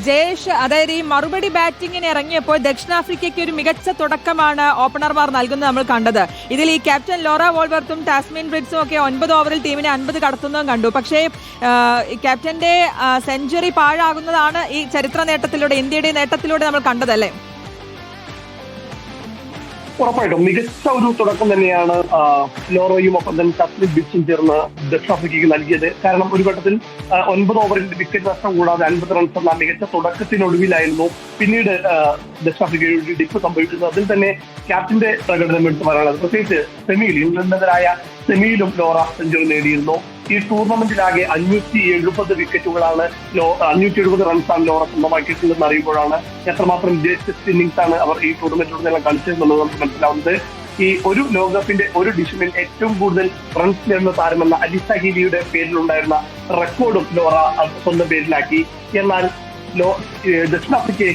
ജയേഷ്, അതായത് ഈ മറുപടി ബാറ്റിങ്ങിന് ഇറങ്ങിയപ്പോൾ ദക്ഷിണാഫ്രിക്കയ്ക്ക് ഒരു മികച്ച തുടക്കമാണ് ഓപ്പണർമാർ നൽകുന്നത് നമ്മൾ കണ്ടത്. ഇതിൽ ഈ ക്യാപ്റ്റൻ ലോറ വോൾവർത്തും ടാസ്മിൻ ബ്രിഡ്സും ഒക്കെ 9 ഓവറിൽ ടീമിനെ 50 കടത്തുന്നതും കണ്ടു. പക്ഷേ ക്യാപ്റ്റന്റെ സെഞ്ചുറി പാഴാകുന്നതാണ് ഈ ചരിത്ര നേട്ടത്തിലൂടെ, ഇന്ത്യയുടെ നേട്ടത്തിലൂടെ നമ്മൾ കണ്ടതല്ലേ? ഉറപ്പായിട്ടും മികച്ച ഒരു തുടക്കം തന്നെയാണ് ലോറോയും ഒപ്പം തന്നെ ടാസ്മിൻ ബ്രിഡ്സും ചേർന്ന് ദക്ഷിണാഫ്രിക്കയ്ക്ക് നൽകിയത്. കാരണം ഒരു ഘട്ടത്തിൽ 9 ഓവറിൽ വിക്കറ്റ് നഷ്ടം കൂടാതെ 50 റൺസ് എന്ന മികച്ച തുടക്കത്തിനൊടുവിലായിരുന്നു പിന്നീട് ദക്ഷിണാഫ്രിക്കയുടെ ഡിപ്പ് സംഭവിക്കുന്നത്. അതിൽ തന്നെ ക്യാപ്റ്റന്റെ പ്രകടനം എടുത്തു പറയാനുള്ളത്, പ്രത്യേകിച്ച് സെമിയിൽ ഇംഗ്ലണ്ടിനെതിരായ സെമിയിലും ലോറ സെഞ്ചുറി നേടിയിരുന്നു. ഈ ടൂർണമെന്റിലാകെ 570 വിക്കറ്റുകളാണ് 570 റൺസാണ് ലോറ സ്വന്തമാക്കിയിട്ടുണ്ടെന്ന് അറിയുമ്പോഴാണ് എത്രമാത്രം ഗ്രേറ്റസ്റ്റ് ഇന്നിംഗ്സ് ആണ് അവർ ഈ ടൂർണമെന്റിലൂടെ കളിച്ചതെന്നുള്ളത് നമുക്ക് മനസ്സിലാവുന്നത്. ഈ ഒരു ലോകകപ്പിന്റെ ഒരു ഡിവിഷനിൽ ഏറ്റവും കൂടുതൽ റൺസ് നേടുന്ന താരമെന്ന അലിസ ഹീലിയുടെ പേരിലുണ്ടായിരുന്ന റെക്കോർഡും ലോറ സ്വന്തം പേരിലാക്കി. എന്നാൽ ദക്ഷിണാഫ്രിക്കയെ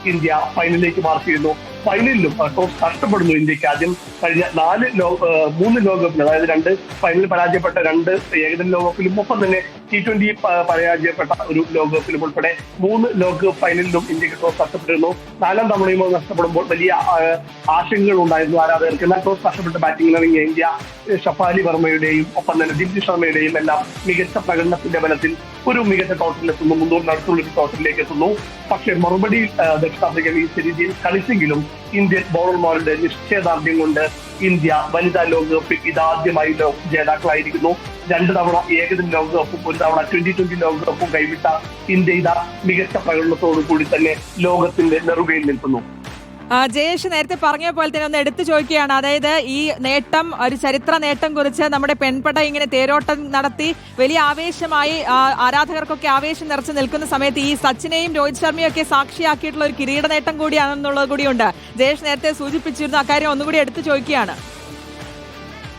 ഇന്ത്യ ഫൈനലിലേക്ക് മാർക്ക് ചെയ്യുന്നു. ഫൈനലിലും ടോസ് നഷ്ടപ്പെടുന്നു ഇന്ത്യക്ക്. ആദ്യം കഴിഞ്ഞ 3 ലോകകപ്പിൽ, അതായത് 2 ഫൈനലിൽ പരാജയപ്പെട്ട 2 ഏകദിന ലോകകപ്പിലും ഒപ്പം തന്നെ T20 പരാജയപ്പെട്ട ഒരു ലോകകപ്പിലും ഉൾപ്പെടെ 3 ലോകകപ്പ് ഫൈനലിലും ഇന്ത്യക്ക് ടോസ് നഷ്ടപ്പെട്ടിരുന്നു. 4ാം തവണയും നഷ്ടപ്പെടുമ്പോൾ വലിയ ആശങ്കകൾ ഉണ്ടായിരുന്നു ആരാധകർക്ക്. എന്നാൽ ടോസ് നഷ്ടപ്പെട്ട ബാറ്റിംഗിലിറങ്ങിയ ഇന്ത്യ ഷഫാലി വർമ്മയുടെയും ഒപ്പം തന്നെ ദീപ്തി ശർമ്മയുടെയും എല്ലാം മികച്ച പ്രകടനത്തിന്റെ ബലത്തിൽ ഒരു മികച്ച ടോട്ടലിലെത്തുന്നു. 300 അടുത്തുള്ളൊരു ടോട്ടലിലേക്ക് എത്തുന്നു. പക്ഷേ മറുപടി ദക്ഷിണാഫ്രിക്ക ഈ സീരീസിൽ കളിച്ചെങ്കിലും ഇന്ത്യൻ ബൗളർമാരുടെ നിശ്ചയദാർഢ്യം കൊണ്ട് ഇന്ത്യ വനിതാ ലോകകപ്പിൽ ഇതാദ്യമായി ജേതാക്കളായിരിക്കുന്നു. 2 തവണ ഏകദിന ലോകകപ്പും 1 തവണ T20 ലോകകപ്പും കൈവിട്ട ഇന്ത്യ ഇതാ മികച്ച പ്രകടനത്തോടു കൂടി തന്നെ ലോകത്തിന്റെ നെറുകയിൽ നിൽക്കുന്നു. ജയേഷ് നേരത്തെ പറഞ്ഞ പോലെ തന്നെ ഒന്ന് എടുത്തു ചോദിക്കുകയാണ്, അതായത് ഈ നേട്ടം ഒരു ചരിത്ര നേട്ടം കുറിച്ച് നമ്മുടെ പെൺപട ഇങ്ങനെ തേരോട്ടം നടത്തി വലിയ ആവേശമായി ആരാധകർക്കൊക്കെ ആവേശം നിറച്ചു നിൽക്കുന്ന സമയത്ത് ഈ സച്ചിനെയും രോഹിത് ശർമ്മയും ഒക്കെ സാക്ഷിയാക്കിയിട്ടുള്ള ഒരു കിരീട നേട്ടം കൂടിയാണെന്നുള്ളത് കൂടിയുണ്ട്. ജയേഷ് നേരത്തെ സൂചിപ്പിച്ചിരുന്നു, അക്കാര്യം ഒന്നുകൂടി എടുത്തു ചോദിക്കുകയാണ്.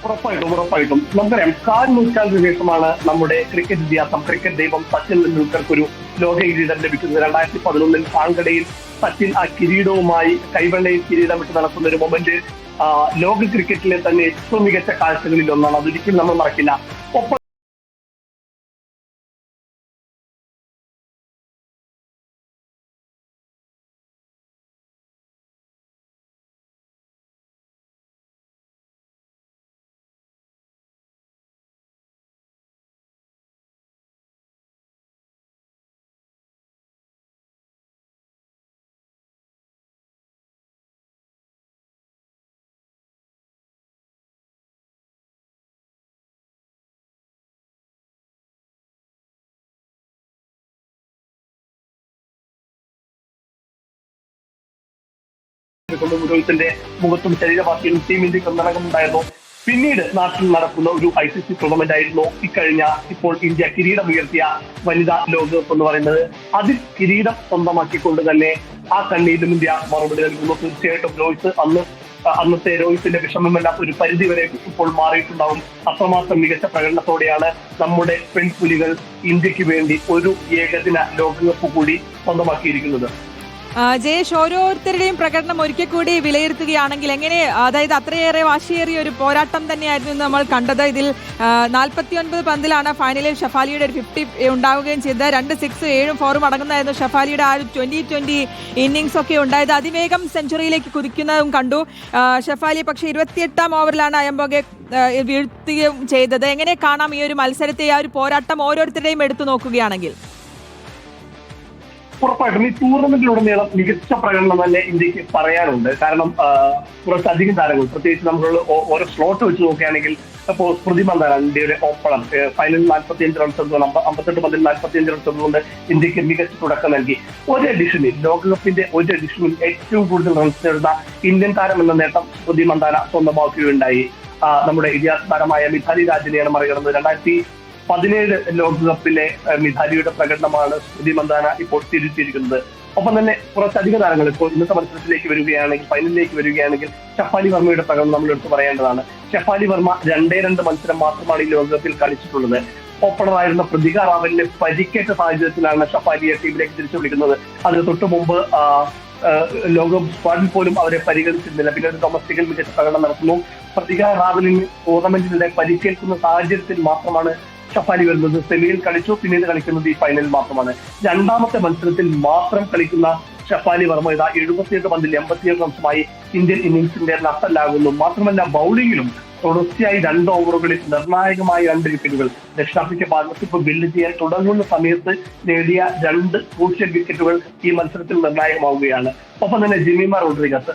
ഉറപ്പായിട്ടും നമുക്കറിയാം, 4 നൂറ്റാണ്ടിന് ശേഷമാണ് നമ്മുടെ ക്രിക്കറ്റ് ഇതിഹാസം, ക്രിക്കറ്റ് ദൈവം സച്ചിൻ ടെണ്ടുൽക്കർക്ക് ഒരു ലോക കിരീടം ലഭിക്കുന്നത്. 2011 കാങ്കടയിൽ സച്ചിൻ ആ കിരീടവുമായി കൈവെള്ളയിൽ കിരീടം വിട്ട് നടക്കുന്ന ഒരു മൊമെന്റ് ലോക ക്രിക്കറ്റിലെ തന്നെ ഏറ്റവും മികച്ച കാഴ്ചകളിൽ ഒന്നാണ്. അതൊരിക്കലും നമ്മൾ മറക്കില്ല. ഒപ്പം രോഹിത്തിന്റെ മുഖത്തും ശരീരവാസികളും ടീം ഇന്ത്യക്ക് ഒന്നടങ്കമുണ്ടായിരുന്നു. പിന്നീട് നാട്ടിൽ നടക്കുന്ന ഒരു ICC ടൂർണമെന്റ് ആയിരുന്നു ഇപ്പോൾ ഇന്ത്യ കിരീടമുയർത്തിയ വനിതാ ലോകകപ്പ് എന്ന് പറയുന്നത്. അതിൽ കിരീടം സ്വന്തമാക്കിക്കൊണ്ട് തന്നെ ആ കണ്ണീരിലും ഇന്ത്യ മറുപടി നൽകുന്നു. തീർച്ചയായിട്ടും അന്നത്തെ രോഹിത്തിന്റെ വിഷമമെല്ലാം ഒരു പരിധിവരെ ഇപ്പോൾ മാറിയിട്ടുണ്ടാവും. അത്രമാത്രം മികച്ച പ്രകടനത്തോടെയാണ് നമ്മുടെ പെൺപുലികൾ ഇന്ത്യക്ക് വേണ്ടി ഒരു ഏകദിന ലോകകപ്പ് കൂടി സ്വന്തമാക്കിയിരിക്കുന്നത്. ജയേഷ്, ഓരോരുത്തരുടെയും പ്രകടനം ഒരിക്കൽ കൂടി വിലയിരുത്തുകയാണെങ്കിൽ എങ്ങനെ, അതായത് അത്രയേറെ വാശിയേറിയ ഒരു പോരാട്ടം തന്നെയായിരുന്നു ഇന്ന് നമ്മൾ കണ്ടത്. ഇതിൽ 49 പന്തിലാണ് ഫൈനലിൽ ഷഫാലിയുടെ ഒരു 50 ഉണ്ടാവുകയും ചെയ്തത്. 2 6 7 4 അടങ്ങുന്നതായിരുന്നു ഷഫാലിയുടെ ആ ഒരു 2020 ഇന്നിങ്സ് ഒക്കെ ഉണ്ടായത്. അതിവേഗം സെഞ്ചുറിയിലേക്ക് കുതിക്കുന്നതും കണ്ടു ഷഫാലി. പക്ഷേ 28ാം ഓവറിലാണ് അയംബോഗെ വീഴ്ത്തുകയും ചെയ്തത്. എങ്ങനെ കാണാം ഈ ഒരു മത്സരത്തെ, ആ ഒരു പോരാട്ടം ഓരോരുത്തരുടെയും എടുത്തു നോക്കുകയാണെങ്കിൽ? ഉറപ്പായിട്ടും ഈ ടൂർണമെന്റിലുടനീളം മികച്ച പ്രകടനം തന്നെ ഇന്ത്യക്ക് പറയാനുണ്ട്. കാരണം കുറച്ചധികം താരങ്ങൾ, പ്രത്യേകിച്ച് നമ്മൾ ഓരോ സ്ലോട്ട് വെച്ച് നോക്കുകയാണെങ്കിൽ ഇപ്പോൾ സ്മൃതി മന്ദാന ഇന്ത്യയുടെ ഓപ്പണർ ഫൈനലിൽ 45 റൺസ് എടുത്തുകൊണ്ട് 58 പന്തിൽ 45 റൺസ് എടുത്തുകൊണ്ട് ഇന്ത്യക്ക് മികച്ച തുടക്കം നൽകി. ഒരു എഡിഷനിൽ, ലോകകപ്പിന്റെ ഒരു എഡിഷനിൽ ഏറ്റവും കൂടുതൽ റൺസ് നേടുന്ന ഇന്ത്യൻ താരം എന്ന നേട്ടം സ്മൃതി മന്ദാന സ്വന്തമാക്കുകയുണ്ടായി. നമ്മുടെ ഇതിഹാസ താരമായ മിഥാലി രാജിനെയാണ് മറികടന്നത്. 2017 ലോകകപ്പിലെ മിഥാലിയുടെ പ്രകടനമാണ് സ്മൃതി മന്ദാന ഇപ്പോൾ തിരിച്ചിരിക്കുന്നത്. ഒപ്പം തന്നെ കുറച്ചധികം താരങ്ങൾ ഇപ്പോൾ ഇന്നത്തെ മത്സരത്തിലേക്ക് വരികയാണെങ്കിൽ, ഫൈനലിലേക്ക് വരികയാണെങ്കിൽ ഷഫാലി വർമ്മയുടെ പ്രകടനം നമ്മൾ എടുത്തു പറയേണ്ടതാണ്. ഷഫാലി വർമ്മ 2 മത്സരം മാത്രമാണ് ഈ ലോകകപ്പിൽ കളിച്ചിട്ടുള്ളത്. ഓപ്പണറായിരുന്ന പ്രതിക റാവലിനെ പരിക്കേറ്റ സാഹചര്യത്തിലാണ് ഷഫാലിയെ ടീമിലേക്ക് തിരിച്ചു വിളിക്കുന്നത്. അതിന് തൊട്ടു മുമ്പ് ലോകകപ്പ് സ്ക്വാഡിൽ പോലും അവരെ പരിഗണിച്ചിരുന്നില്ല. പിന്നെ ഒരു ഡൊമസ്റ്റിക്കിൽ മികച്ച പ്രകടനം നടത്തുന്നു. പ്രതിക റാവലിന് ടൂർണമെന്റിനിടെ പരിക്കേൽക്കുന്ന സാഹചര്യത്തിൽ മാത്രമാണ് ഷഫാലി വരുന്നത്. സെമിയിൽ കളിച്ചു, പിന്നീട് കളിക്കുന്നത് ഈ ഫൈനലിൽ മാത്രമാണ്. 2ാമത്തെ മത്സരത്തിൽ മാത്രം കളിക്കുന്ന ഷഫാലി വർമ്മ ഇതാ 78 പന്തിൽ 87 റൺസുമായി ഇന്ത്യൻ ഇന്നിംഗ്സിന്റെ നട്ടലാകുന്നു. മാത്രമല്ല ബൗളിങ്ങിലും തുടർച്ചയായി 2 ഓവറുകളിൽ നിർണായകമായ 2 വിക്കറ്റുകൾ. ദക്ഷിണാഫ്രിക്ക പാർട്ണർഷിപ്പ് ബിൽഡ് ചെയ്യാൻ തുടങ്ങുന്ന സമയത്ത് നേടിയ 2 ക്രൂഷ്യൽ വിക്കറ്റുകൾ ഈ മത്സരത്തിൽ നിർണായകമാവുകയാണ്. ഒപ്പം തന്നെ ജെമീമ റോഡ്രിഗസ്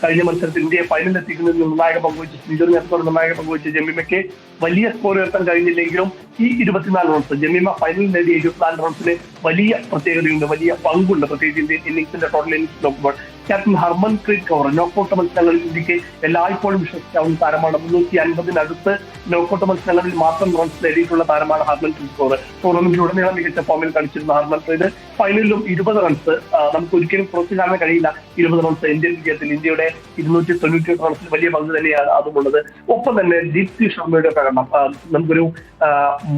കഴിഞ്ഞ മത്സരത്തിൽ ഇന്ത്യയെ ഫൈനലിൽ എത്തിക്കുന്നതിൽ നിർണായക പങ്കുവച്ച്, സെഞ്ചുറി നേട്ടത്തോടെ നിർണായക പങ്കുവച്ച് ജെമീമയ്ക്ക് വലിയ സ്കോർ ഉയർത്താൻ കഴിഞ്ഞില്ലെങ്കിലും ഈ 24 റൺസ്, ജെമീമ ഫൈനലിൽ നേടിയ 24 റൺസിന് വലിയ പ്രത്യേകതയുണ്ട്, വലിയ പങ്കുണ്ട്. പ്രത്യേകിച്ച് ഇന്ത്യൻ ഇന്നിംഗ്സിന്റെ ടോട്ടൽ ഇന്നിംഗ്സ് നോക്കുമ്പോൾ ക്യാപ്റ്റൻ ഹർമൻപ്രീത് കൗർ നോക്കൌട്ട് മത്സരങ്ങളിൽ ഇന്ത്യക്ക് എല്ലായ്പ്പോഴും വിശ്വസിക്കാവുന്ന താരമാണ്. 350-അടുത്ത് നോക്കൌട്ട് മത്സരങ്ങളിൽ മാത്രം റൺസ് നേടിയിട്ടുള്ള താരമാണ് ഹർമൻപ്രീത് കൗർ. ടൂർണമെന്റിലുടനീളം മികച്ച ഫോമിൽ കളിച്ചിരുന്ന ഹർമൻപ്രീത് ഫൈനലിലും 20 റൺസ്, നമുക്ക് ഒരിക്കലും കുറച്ചു കാണാൻ കഴിയില്ല. 20 റൺസ് ഇന്ത്യൻ വിജയത്തിൽ, ഇന്ത്യയുടെ 298 റൺസിൽ വലിയ പങ്ക് തന്നെയാണ് അതുമുള്ളത്. ഒപ്പം തന്നെ ദീപ്തി ശർമ്മയുടെ പ്രകടനം, നമുക്കൊരു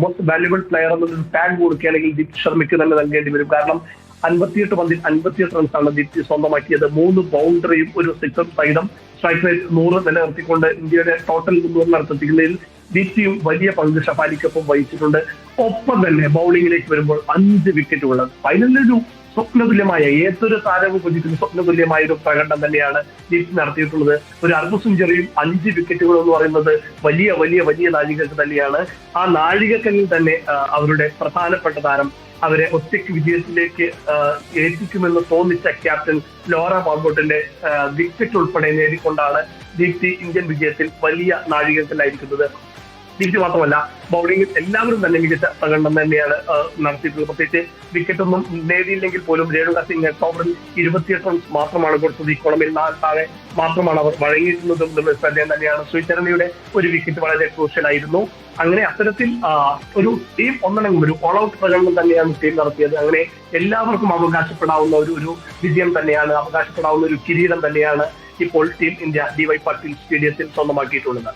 മോസ്റ്റ് വാല്യുബിൾ പ്ലെയർ എന്നൊരു ടാഗ് കൊടുക്കുകയാണെങ്കിൽ ദീപ്തി ശർമ്മയ്ക്ക് തന്നെ നൽകേണ്ടി വരും. കാരണം 58 പന്തിൽ 58 റൺസാണ് ദീപ്തി സ്വന്തമാക്കിയത്. 3 ബൗണ്ടറിയും ഒരു സിക്സർ സഹിതം സ്ട്രൈക്ക് റേറ്റ് 100 നിലനിർത്തിക്കൊണ്ട് ഇന്ത്യയുടെ ടോട്ടൽ 300 നടത്തിക്കുന്നതിൽ ദീപ്തിയും വലിയ പങ്ക് ഷഫാലിക്കൊപ്പം വഹിച്ചിട്ടുണ്ട്. ഒപ്പം തന്നെ ബൗളിംഗിലേക്ക് വരുമ്പോൾ 5 വിക്കറ്റുകൾ. ഫൈനലിലൊരു സ്വപ്നതുല്യമായ, ഏതൊരു താരവും കൊതിക്കുന്ന സ്വപ്നതുല്യമായ ഒരു പ്രകടനം തന്നെയാണ് ദീപ്തി നടത്തിയിട്ടുള്ളത്. ഒരു അർദ്ധ സെഞ്ചുറിയും 5 വിക്കറ്റുകൾ എന്ന് പറയുന്നത് വലിയ വലിയ വലിയ നാഴികക്ക് തന്നെയാണ്. ആ നാഴികക്കല്ലിൽ തന്നെ അവരുടെ പ്രധാനപ്പെട്ട താരം അവരെ ഒറ്റയ്ക്ക് വിജയത്തിലേക്ക് എത്തിക്കുമെന്ന് തോന്നിച്ച ക്യാപ്റ്റൻ ലോറ മാർബോട്ടിന്റെ വിക്കറ്റ് ഉൾപ്പെടെ നേടിക്കൊണ്ടാണ് ദീപ്തി ഇന്ത്യൻ വിജയത്തിൽ വലിയ നാഴികക്കല്ലായിരിക്കുന്നത്. ദീപ്തി മാത്രമല്ല, ബൗളിംഗിൽ എല്ലാവരും തന്നെ മികച്ച പ്രകടനം തന്നെയാണ് നടത്തിയിട്ടുള്ളത്. പ്രത്യേകിച്ച് വിക്കറ്റൊന്നും നേടിയില്ലെങ്കിൽ പോലും രേണുക സിംഗ് ഓവറിൽ 28 റൺസ് മാത്രമാണ് കൊടുത്തത്. ഇക്കോണമിൽ 4 താഴെ മാത്രമാണ് അവർ വഴങ്ങിയിട്ടുള്ളതും ശ്രദ്ധേയം തന്നെയാണ്. ശ്രീചരണിയുടെ ഒരു വിക്കറ്റ് വളരെ ക്രൂഷ്യലായിരുന്നു. അങ്ങനെ അത്തരത്തിൽ ഒരു ടീം ഒന്നടങ്കം ഒരു ഓൾ ഔട്ട് പ്രകടനം തന്നെയാണ് ടീം നടത്തിയത്. അങ്ങനെ എല്ലാവർക്കും അവകാശപ്പെടാവുന്ന ഒരു വിജയം തന്നെയാണ്, അവകാശപ്പെടാവുന്ന ഒരു കിരീടം തന്നെയാണ് ഇപ്പോൾ ടീം ഇന്ത്യ DY പാട്ടീൽ സ്റ്റേഡിയത്തിൽ സ്വന്തമാക്കിയിട്ടുള്ളത്.